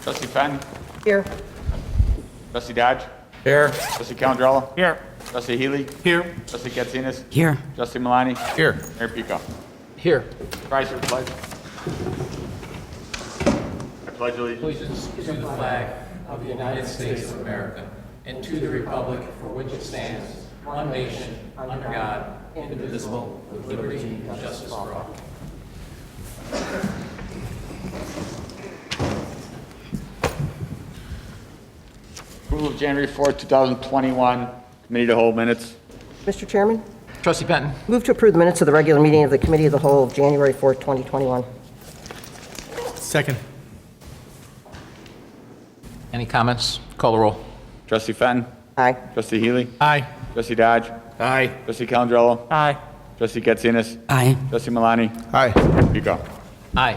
Trustee Fenton. Here. Trustee Dodge. Here. Trustee Calandrella. Here. Trustee Healy. Here. Trustee Katsinas. Here. Trustee Malani. Here. Mayor Pico. Here. Rise for the pledge. I pledge allegiance Allegiance to the flag of the United States of America and to the republic for which it stands, one nation, under God, indivisible, with liberty and justice for all. approval of January 4th, 2021 committee to hold minutes. Mr. Chairman, Trustee Benton. move to approve the minutes of the regular meeting of the Committee of the Whole of January 4th, 2021. Second. Any comments? Call the roll. Trustee Fenton. Aye. Trustee Healy. Aye. Trustee Dodge. Aye. Trustee Calandrella. Aye. Trustee Katsinas. Aye. Trustee Malani. Aye. Mayor Pico. Aye.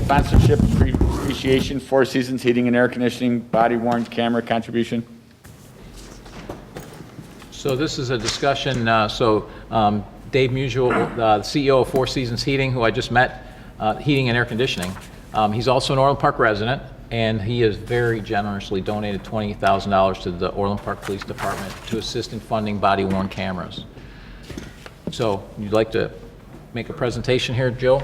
Sponsorship appreciation, Four Seasons Heating and Air Conditioning, body worn camera contribution. So this is a discussion, Dave Musial, the CEO of Four Seasons Heating, who I just met, heating and air conditioning. He's also an Orland Park resident, and he has very generously donated $20,000 to the Orland Park Police Department to assist in funding body-worn cameras. So, you'd like to make a presentation here, Joe?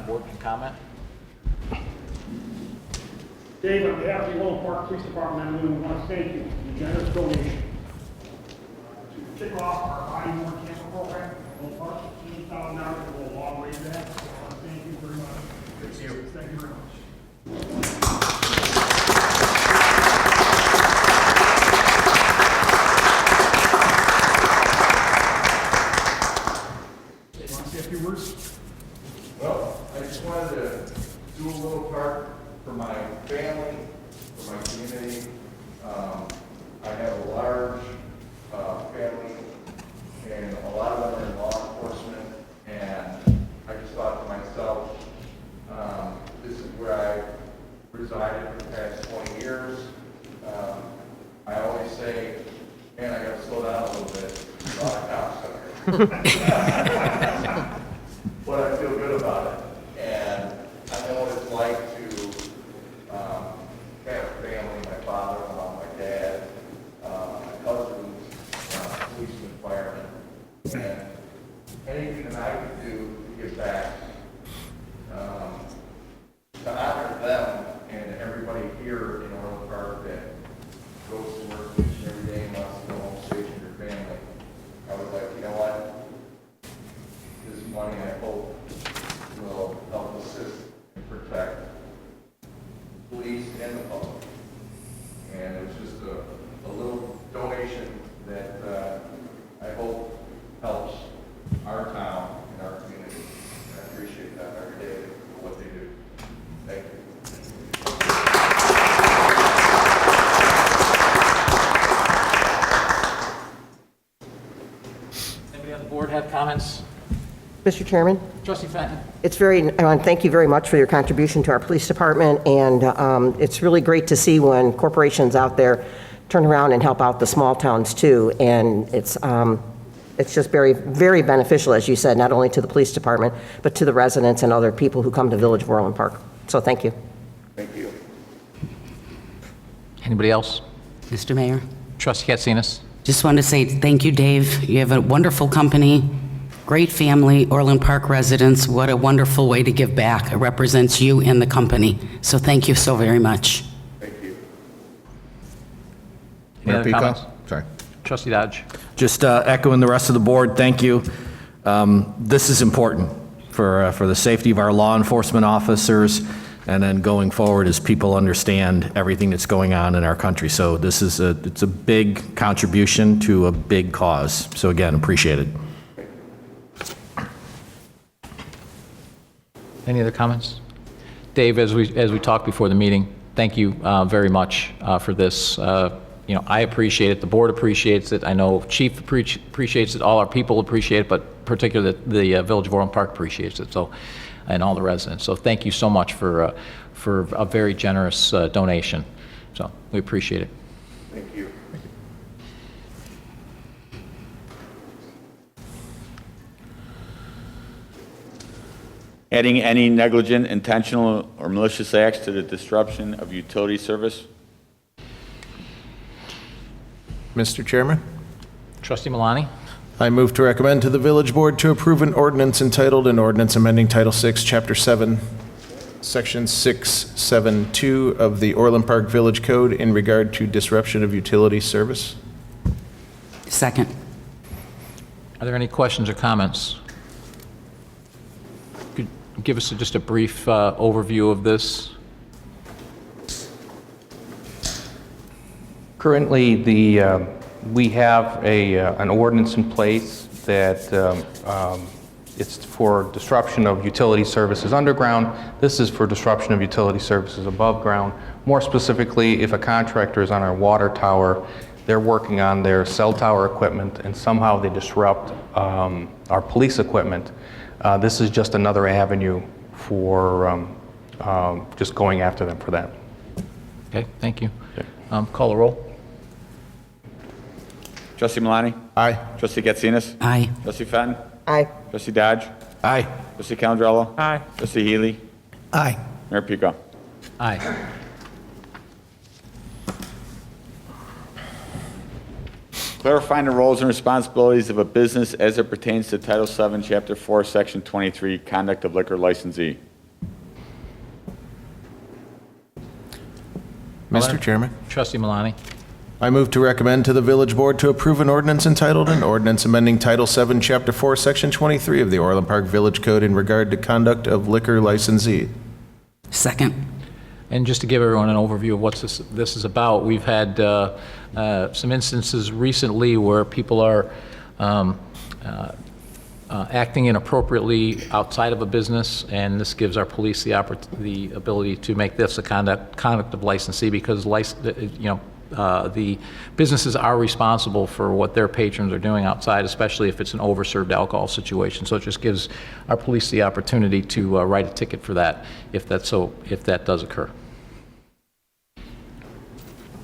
Board can comment? Dave, on behalf of the Orland Park Police Department, I want to thank you for the generous donation. To kick off our body worn camera program, Orland Park, $20,000 will go a long way to that. So I want to thank you very much. Thank you. Thank you very much. You want to say a few words? Well, I just wanted to do a little part for my family, for my community. I have a large family, and a lot of them are in law enforcement, and I just thought to myself, this is where I resided for the past 20 years. I always say, man, I got to slow down a little bit. There's a lot of cops out here. But I feel good about it, and I know what it's like to have a family, my father-in-law, my dad, my cousins, policemen, firemen, and anything that I can do to give back, to honor them and everybody here in Orland Park that goes to work each and every day and wants to go home safe to your family. I was like, you know what? This money, I hope, will help assist and protect police and the public. And it was just a little donation that I hope helps our town and our community. And I appreciate that every day for what they do. Thank you. Anybody on the board have comments? Mr. Chairman, Trustee Fenton. I want to thank you very much for your contribution to our police department, and it's really great to see when corporations out there turn around and help out the small towns too, and it's just very, very beneficial, as you said, not only to the police department, but to the residents and other people who come to Village of Orland Park. So thank you. Thank you. Anybody else? Mr. Mayor, Trustee Katsinas. just want to say thank you, Dave. You have a wonderful company, great family, Orland Park residents. What a wonderful way to give back. It represents you and the company. So thank you so very much. Thank you. Any other comments? Sorry. Trustee Dodge. Just echoing the rest of the board, thank you. This is important for the safety of our law enforcement officers, and then going forward as people understand everything that's going on in our country. So this is it's a big contribution to a big cause. So again, appreciate it. Any other comments? Dave, as we talked before the meeting, thank you very much for this. I appreciate it. The board appreciates it. I know Chief appreciates it. All our people appreciate it, but particularly the Village of Orland Park appreciates it. So, and all the residents. So thank you so much for a very generous donation. So we appreciate it. Thank you. Adding any negligent, intentional, or malicious acts to the disruption of utility service. Mr. Chairman, Trustee Malani? I move to recommend to the Village Board to approve an ordinance entitled an ordinance amending Title 6, Chapter 7, Section 672 of the Orland Park Village Code in regard to disruption of utility service. Second. Are there any questions or comments? Could you give us just a brief overview of this? Currently, we have an ordinance in place that it's for disruption of utility services underground. This is for disruption of utility services above ground. More specifically, if a contractor is on our water tower, they're working on their cell tower equipment, and somehow they disrupt our police equipment. This is just another avenue for just going after them for that. Okay, thank you. Call the roll. Trustee Malani? Aye. Trustee Katsinas? Aye. Trustee Fenton? Aye. Trustee Dodge? Aye. Trustee Calandrello? Aye. Trustee Healy? Aye. Mayor Pico? Aye. Clarifying the roles and responsibilities of a business as it pertains to Title 7, Chapter 4, Section 23, Conduct of Liquor Licensee. Mr. Chairman, Trustee Malani? I move to recommend to the Village Board to approve an ordinance entitled an ordinance amending Title 7, Chapter 4, Section 23 of the Orland Park Village Code in regard to conduct of liquor licensee. Second. And just to give everyone an overview of what this is about, we've had some instances recently where people are acting inappropriately outside of a business, and this gives our police the ability to make this a conduct of licensee, because the businesses are responsible for what their patrons are doing outside, especially if it's an overserved alcohol situation. So it just gives our police the opportunity to write a ticket for that if that does occur.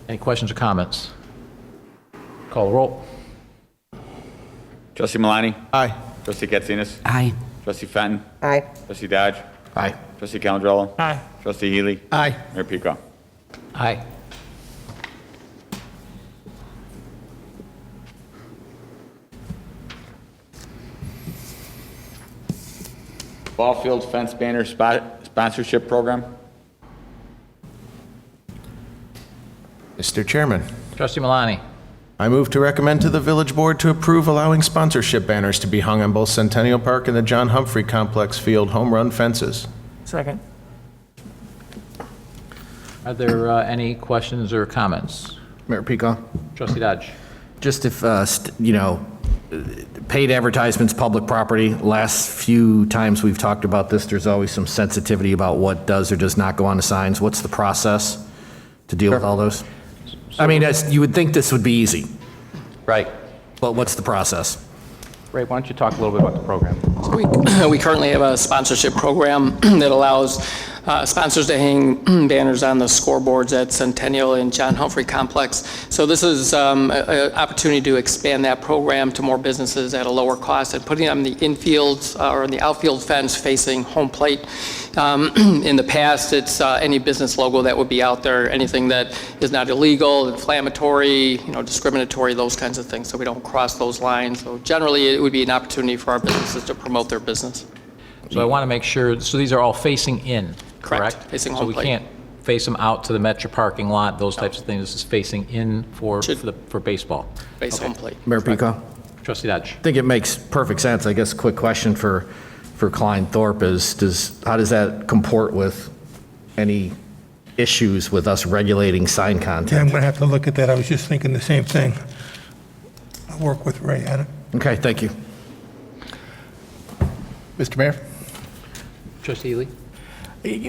Any questions or comments? Call the roll. Trustee Malani? Aye. Trustee Katsinas? Aye. Trustee Fenton? Aye. Trustee Dodge? Aye. Trustee Calandrello? Aye. Trustee Healy? Aye. Mayor Pico? Aye. Ball field fence banner sponsorship program. Mr. Chairman, Trustee Malani? I move to recommend to the Village Board to approve allowing sponsorship banners to be hung on both Centennial Park and the John Humphrey Complex Field home run fences. Second. Are there any questions or comments? Mayor Pico? Trustee Dodge? Just if, paid advertisements, public property, last few times we've talked about this, there's always some sensitivity about what does or does not go on the signs. What's the process to deal with all those? I mean, you would think this would be easy, Right. but what's the process? Ray, why don't you talk a little bit about the program? We currently have a sponsorship program that allows sponsors to hang banners on the scoreboards at Centennial and John Humphrey Complex. So this is an opportunity to expand that program to more businesses at a lower cost and putting them in the infields or in the outfield fence facing home plate. In the past, it's any business logo that would be out there, anything that is not illegal, inflammatory, discriminatory, those kinds of things, so we don't cross those lines. So generally, it would be an opportunity for our businesses to promote their business. So I want to make sure, so these are all facing in, correct? Facing So home we plate. can't face them out to the Metro parking lot, those types of things. This is facing in for baseball. Face home plate. Mayor Pico? Trustee Dodge? I think it makes perfect sense. I guess a quick question for Klein Thorpe is, how does that comport with any issues with us regulating sign Yeah, I'm content? going to have to look at that. I was just thinking the same thing. I'll work with Ray on it. Okay, thank you. Mr. Mayor? Trustee Healy?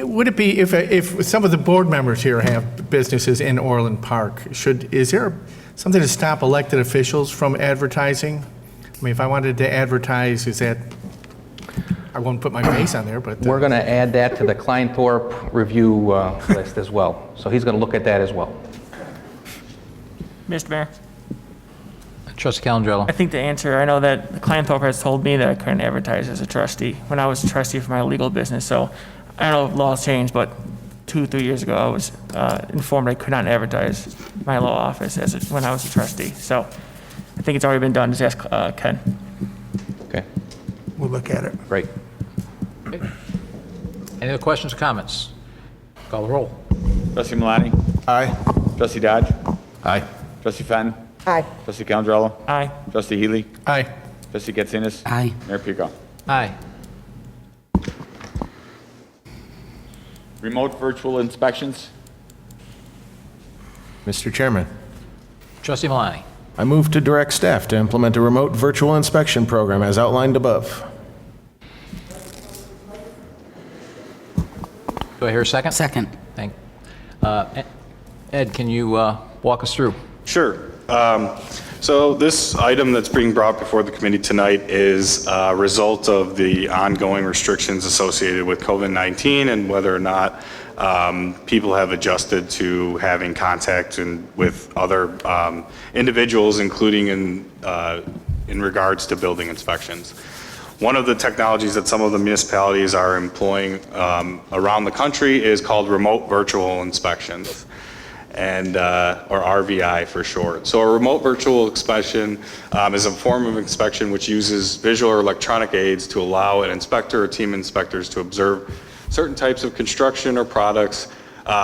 Would it be, if some of the board members here have businesses in Orland Park, is there something to stop elected officials from advertising? I mean, if I wanted to advertise, I won't put my face on there, but... We're going to add that to the Klein Thorpe review list as well. So he's going to look at that as well. Mr. Mayor? Trustee Calandrello. I think the answer, I know that the Clanthorpe has told me that I couldn't advertise as a trustee when I was a trustee for my legal business. So I don't know if laws changed, but 2-3 years ago, I was informed I could not advertise my law office when I was a trustee. So I think it's already been done. Just ask Ken. Okay, We'll look at it. great. Any other questions or comments? Call the roll. Trustee Malani? Aye. Trustee Dodge? Aye. Trustee Fenn? Aye. Trustee Calandrello? Aye. Trustee Healy? Aye. Trustee Katsinas? Aye. Mayor Pico? Aye. Remote virtual inspections? Mr. Chairman, Trustee Malani. I move to direct staff to implement a remote virtual inspection program as outlined above. Do I hear a second? Second. Thank. Ed, can you walk us through? Sure. So this item that's being brought before the committee tonight is a result of the ongoing restrictions associated with COVID-19 and whether or not people have adjusted to having contact with other individuals, including in regards to building inspections. One of the technologies that some of the municipalities are employing around the country is called remote virtual inspections, and or RVI for short. So a remote virtual inspection is a form of inspection which uses visual or electronic aids to allow an inspector or team of inspectors to observe certain types of construction or products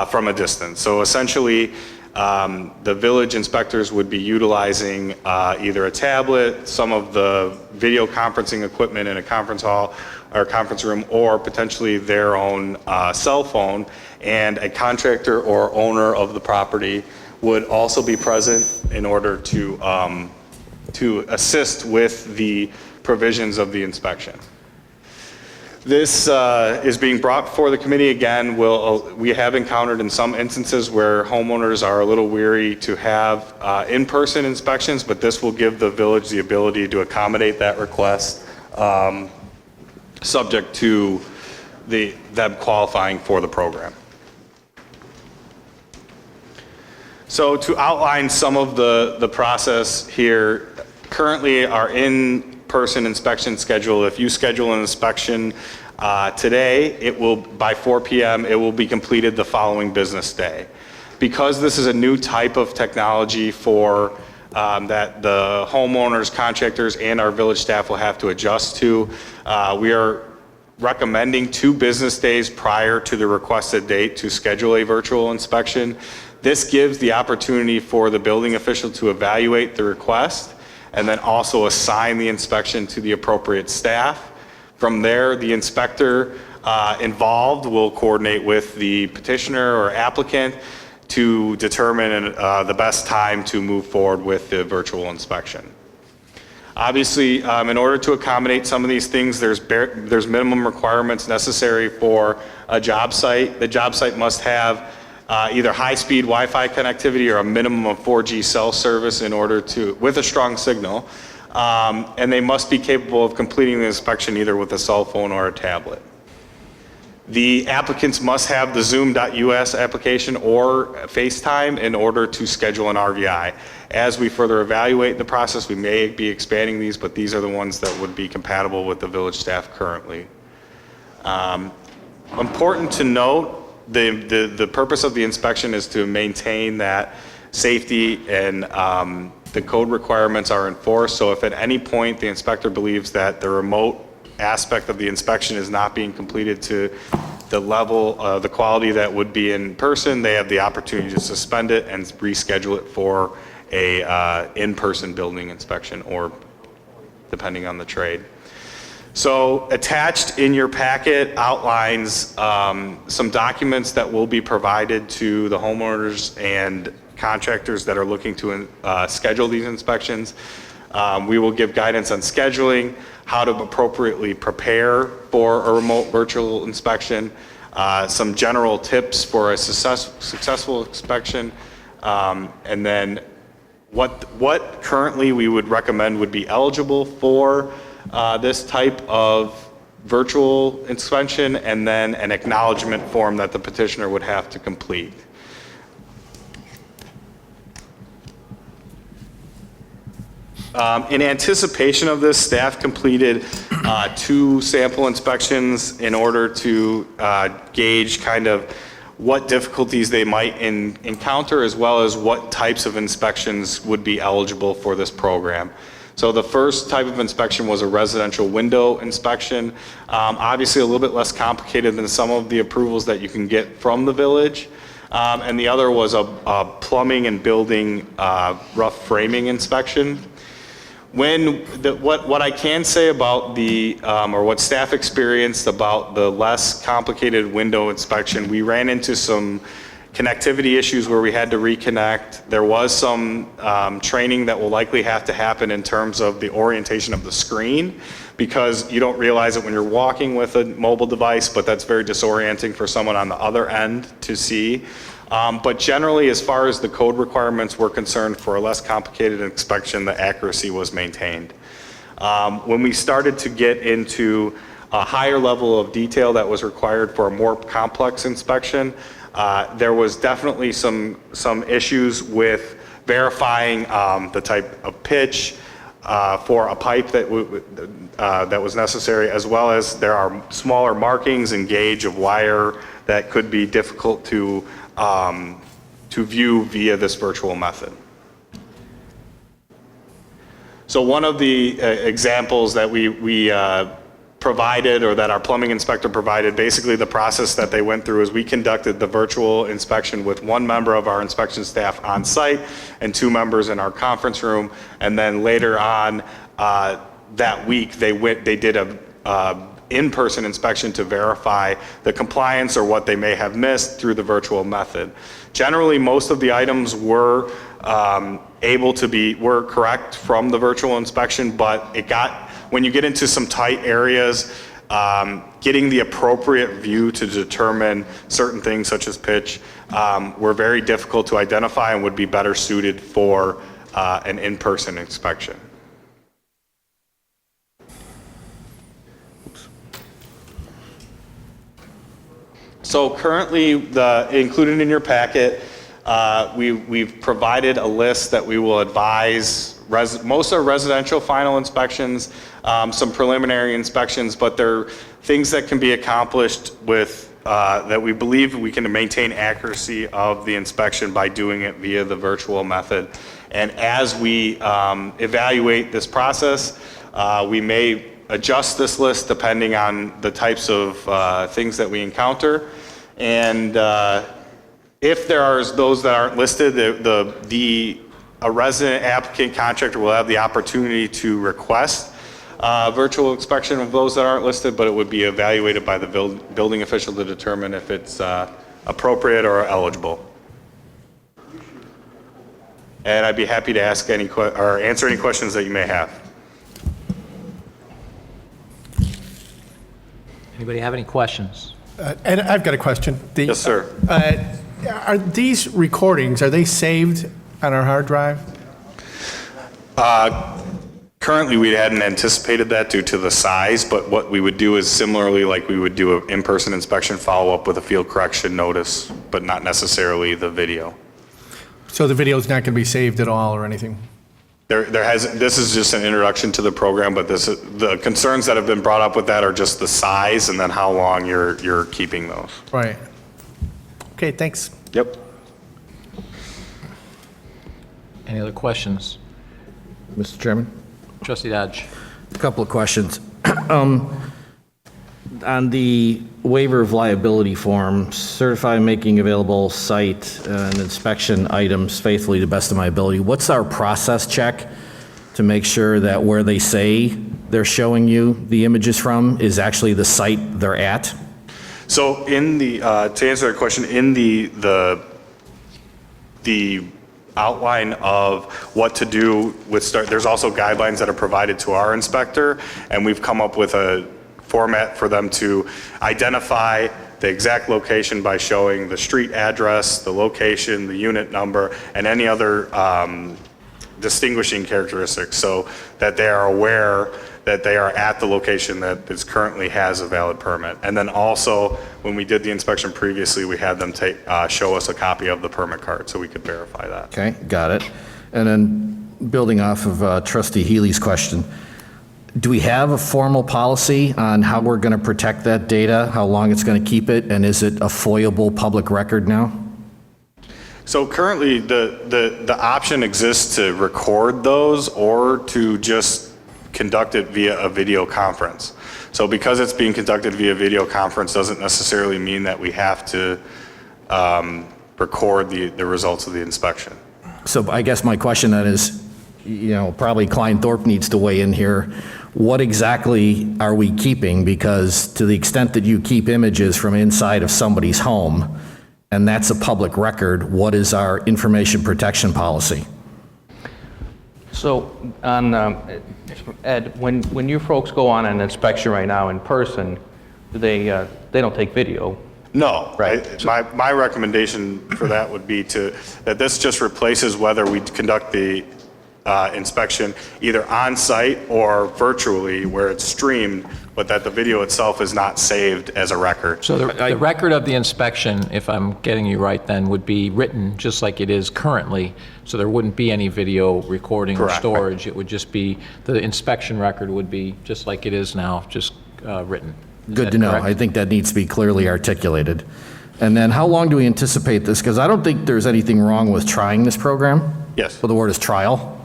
from a distance. So essentially, the village inspectors would be utilizing either a tablet, some of the video conferencing equipment in a conference hall or conference room, or potentially their own cell phone, and a contractor or owner of the property would also be present in order to assist with the provisions of the inspection. This is being brought before the committee again. We have encountered in some instances where homeowners are a little weary to have in-person inspections, but this will give the village the ability to accommodate that request, subject to them qualifying for the program. So to outline some of the process here, currently our in-person inspection schedule, if you schedule an inspection today, it will, by 4 p.m., it will be completed the following business day. Because this is a new type of technology for that the homeowners, contractors, and our village staff will have to adjust to, we are recommending 2 business days prior to the requested date to schedule a virtual inspection. This gives the opportunity for the building official to evaluate the request and then also assign the inspection to the appropriate staff. From there, the inspector involved will coordinate with the petitioner or applicant to determine the best time to move forward with the virtual inspection. Obviously, in order to accommodate some of these things, there's minimum requirements necessary for a job site. The job site must have either high-speed Wi-Fi connectivity or a minimum of 4G cell service in order to, with a strong signal, and they must be capable of completing the inspection either with a cell phone or a tablet. The applicants must have the Zoom.us application or FaceTime in order to schedule an RVI. As we further evaluate the process, we may be expanding these, but these are the ones that would be compatible with the village staff currently. Important to note, the purpose of the inspection is to maintain that safety and the code requirements are enforced. So if at any point the inspector believes that the remote aspect of the inspection is not being completed to the level, the quality that would be in person, they have the opportunity to suspend it and reschedule it for a in-person building inspection, or depending on the trade. So attached in your packet outlines some documents that will be provided to the homeowners and contractors that are looking to schedule these inspections. We will give guidance on scheduling, how to appropriately prepare for a remote virtual inspection, some general tips for a successful inspection, and then what currently we would recommend would be eligible for this type of virtual inspection, and then an acknowledgement form that the petitioner would have to complete. In anticipation of this, staff completed 2 sample inspections in order to gauge kind of what difficulties they might encounter, as well as what types of inspections would be eligible for this program. So the first type of inspection was a residential window inspection. Obviously a little bit less complicated than some of the approvals that you can get from the village. And the other was a plumbing and building rough framing inspection. What I can say about or what staff experienced about the less complicated window inspection, we ran into some connectivity issues where we had to reconnect. There was some training that will likely have to happen in terms of the orientation of the screen, because you don't realize it when you're walking with a mobile device, but that's very disorienting for someone on the other end to see. But generally, as far as the code requirements were concerned, for a less complicated inspection, the accuracy was maintained. When we started to get into a higher level of detail that was required for a more complex inspection, there was definitely some issues with verifying the type of pitch for a pipe that was necessary, as well as there are smaller markings and gauge of wire that could be difficult to view via this virtual method. So one of the examples that we provided, or that our plumbing inspector provided, basically the process that they went through is we conducted the virtual inspection with 1 member of our inspection staff on site and 2 members in our conference room, and then later on that week they did a in-person inspection to verify the compliance or what they may have missed through the virtual method. Generally, most of the items were were correct from the virtual inspection, but when you get into some tight areas, getting the appropriate view to determine certain things such as pitch were very difficult to identify and would be better suited for an in-person inspection. So currently, included in your packet, we've provided a list that we will advise. Most are residential final inspections, some preliminary inspections, but they're things that can be accomplished with, that we believe we can maintain accuracy of the inspection by doing it via the virtual method. And as we evaluate this process, we may adjust this list depending on the types of things that we encounter. And if there are those that aren't listed, a resident applicant contractor will have the opportunity to request virtual inspection of those that aren't listed, but it would be evaluated by the building official to determine if it's appropriate or eligible. And I'd be happy to ask or answer any questions that you may have. Anybody have any questions? And I've got a question. Yes, sir. Are these recordings, are they saved on our hard drive? Currently, we hadn't anticipated that due to the size, but what we would do is similarly like we would do an in-person inspection, follow up with a field correction notice, but not necessarily the video. So the video is not going to be saved at all or anything? This is just an introduction to the program, but the concerns that have been brought up with that are just the size and then how long you're keeping those. Right. Okay, thanks. Yep. Any other questions? Mr. Chairman? Trustee Dodge. A couple of questions. On the waiver of liability form, certify making available site and inspection items faithfully to best of my ability. What's our process check to make sure that where they say they're showing you the images from is actually the site they're at? So to answer that question, in the outline of what to do with there's also guidelines that are provided to our inspector, and we've come up with a format for them to identify the exact location by showing the street address, the location, the unit number, and any other distinguishing characteristics, so that they are aware that they are at the location that currently has a valid permit. And then also, when we did the inspection previously, we had them show us a copy of the permit card so we could verify that. Okay, got it. And then building off of Trustee Healy's question, do we have a formal policy on how we're going to protect that data, how long it's going to keep it, and is it a FOIAble public record now? So currently, the option exists to record those or to just conduct it via a video conference. So because it's being conducted via video conference doesn't necessarily mean that we have to record the results of the inspection. So I guess my question then is, probably Klein Thorpe needs to weigh in here. What exactly are we keeping? Because to the extent that you keep images from inside of somebody's home, and that's a public record, what is our information protection policy? So, Ed, when you folks go on an inspection right now in person, they don't take video. No, Right. My recommendation for that would be that this just replaces whether we conduct the inspection either on site or virtually where it's streamed, but that the video itself is not saved as a record. So the record of the inspection, if I'm getting you right then, would be written just like it is currently, so there wouldn't be any video recording or Correct. storage. It would just be, the inspection record would be just like it is now, just written. Is Good that to know. correct? I think that needs to be clearly articulated. And then how long do we anticipate this? Because I don't think there's anything wrong with trying this program. Yes. Well, the word is trial.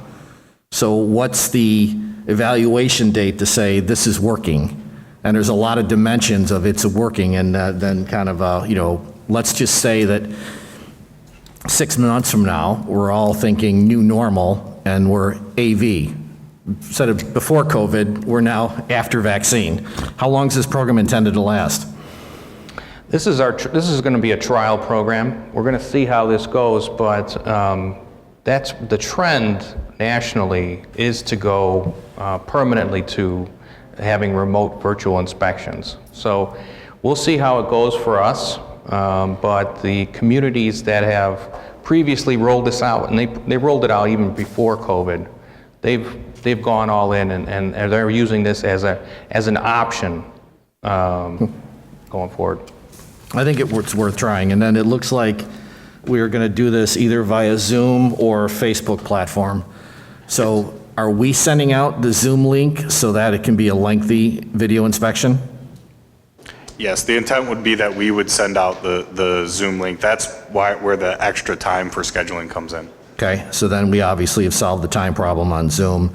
So what's the evaluation date to say this is working? And there's a lot of dimensions of it's working, and then kind of, let's just say that 6 months from now, we're all thinking new normal and we're AV. Instead of before COVID, we're now after vaccine. How long is this program intended to last? This is going to be a trial program. We're going to see how this goes, but that's the trend nationally is to go permanently to having remote virtual inspections. So we'll see how it goes for us, but the communities that have previously rolled this out, and they rolled it out even before COVID, they've gone all in and they're using this as an option going forward. I think it's worth trying. And then it looks like we are going to do this either via Zoom or Facebook platform. So are we sending out the Zoom link so that it can be a lengthy video inspection? Yes, the intent would be that we would send out the Zoom link. That's where the extra time for scheduling comes in. Okay, so then we obviously have solved the time problem on Zoom.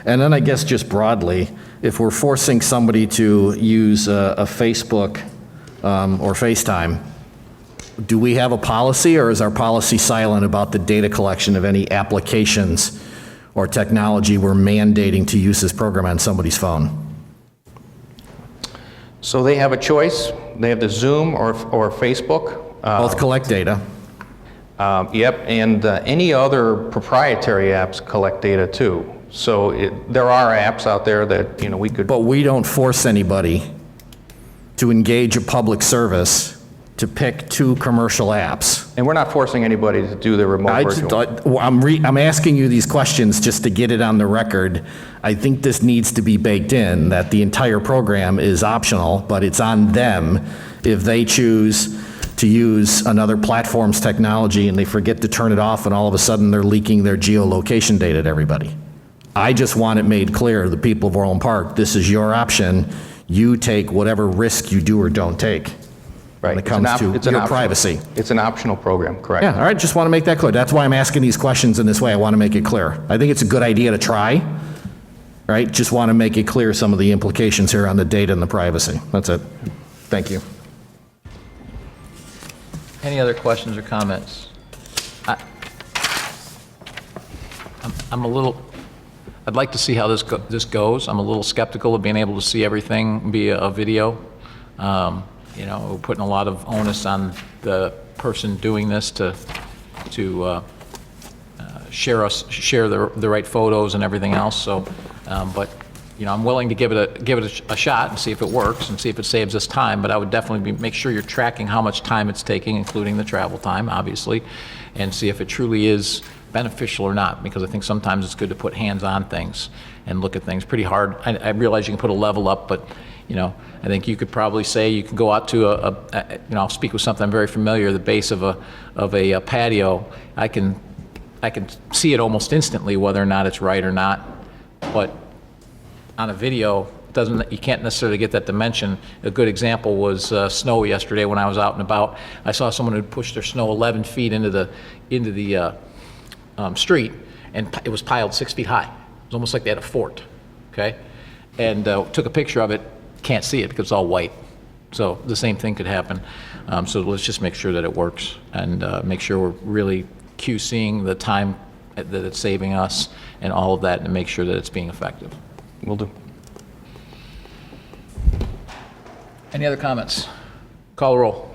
And then I guess just broadly, if we're forcing somebody to use a Facebook or FaceTime, do we have a policy, or is our policy silent about the data collection of any applications or technology we're mandating to use this program on somebody's phone? So they have a choice. They have the Zoom or Facebook. Both collect data. Yep, and any other proprietary apps collect data too. So there are apps out there that we could. But we don't force anybody to engage a public service to pick two commercial apps. And we're not forcing anybody to do the remote virtual. I'm asking you these questions just to get it on the record. I think this needs to be baked in, that the entire program is optional, but it's on them if they choose to use another platform's technology and they forget to turn it off and all of a sudden they're leaking their geolocation data to everybody. I just want it made clear to the people of Orland Park, this is your option. You take whatever risk you do or don't take. Right. When it comes to your privacy. It's an optional program, correct? Yeah, all right, just want to make that clear. That's why I'm asking these questions in this way. I want to make it clear. I think it's a good idea to try, right? Just want to make it clear some of the implications here on the data and the privacy. That's it. Thank you. Any other questions or comments? I'd like to see how this goes. I'm a little skeptical of being able to see everything via a video. We're putting a lot of onus on the person doing this to share the right photos and everything else. So, but I'm willing to give it a shot and see if it works and see if it saves us time. But I would definitely make sure you're tracking how much time it's taking, including the travel time, obviously, and see if it truly is beneficial or not. Because I think sometimes it's good to put hands on things and look at things pretty hard. I realize you can put a level up, but I think you could probably say you can go out to I'll speak with something I'm very familiar, the base of a patio. I can I can see it almost instantly whether or not it's right or not, but on a video, you can't necessarily get that dimension. A good example was snow yesterday when I was out and about. I saw someone who pushed their snow 11 feet into the street, and it was piled 6 feet high. It was almost like they had a fort, okay? And took a picture of it, can't see it because it's all white. So the same thing could happen. So let's just make sure that it works and make sure we're really QCing the time that it's saving us and all of that, and make sure that it's being effective. Will do. Any other comments? Call the roll.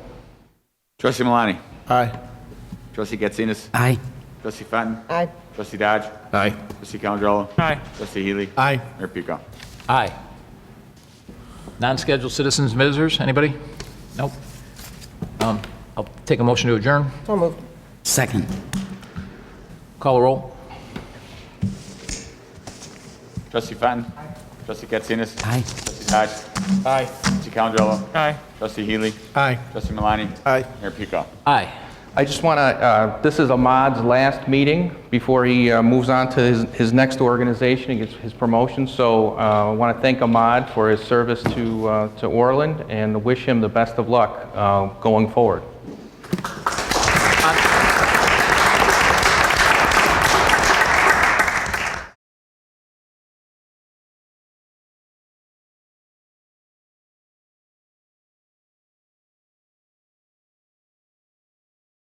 Trustee Malani. Aye. Trustee Katsinas. Aye. Trustee Fenton. Aye. Trustee Dodge. Aye. Trustee Calendro. Aye. Trustee Healy. Aye. Mayor Pico. Aye. Non-scheduled citizens and visitors, anybody? Nope. I'll take a motion to adjourn. So moved. Second. Call the roll. Trustee Fenton. Trustee Katsinas. Aye. Trustee Dodge. Aye. Trustee Calendro. Aye. Trustee Healy. Aye. Trustee Malani. Aye. Mayor Pico. Aye. I just want to, this is Ahmad's last meeting before he moves on to his next organization and gets his promotion. So I want to thank Ahmad for his service to Orland and wish him the best of luck going forward.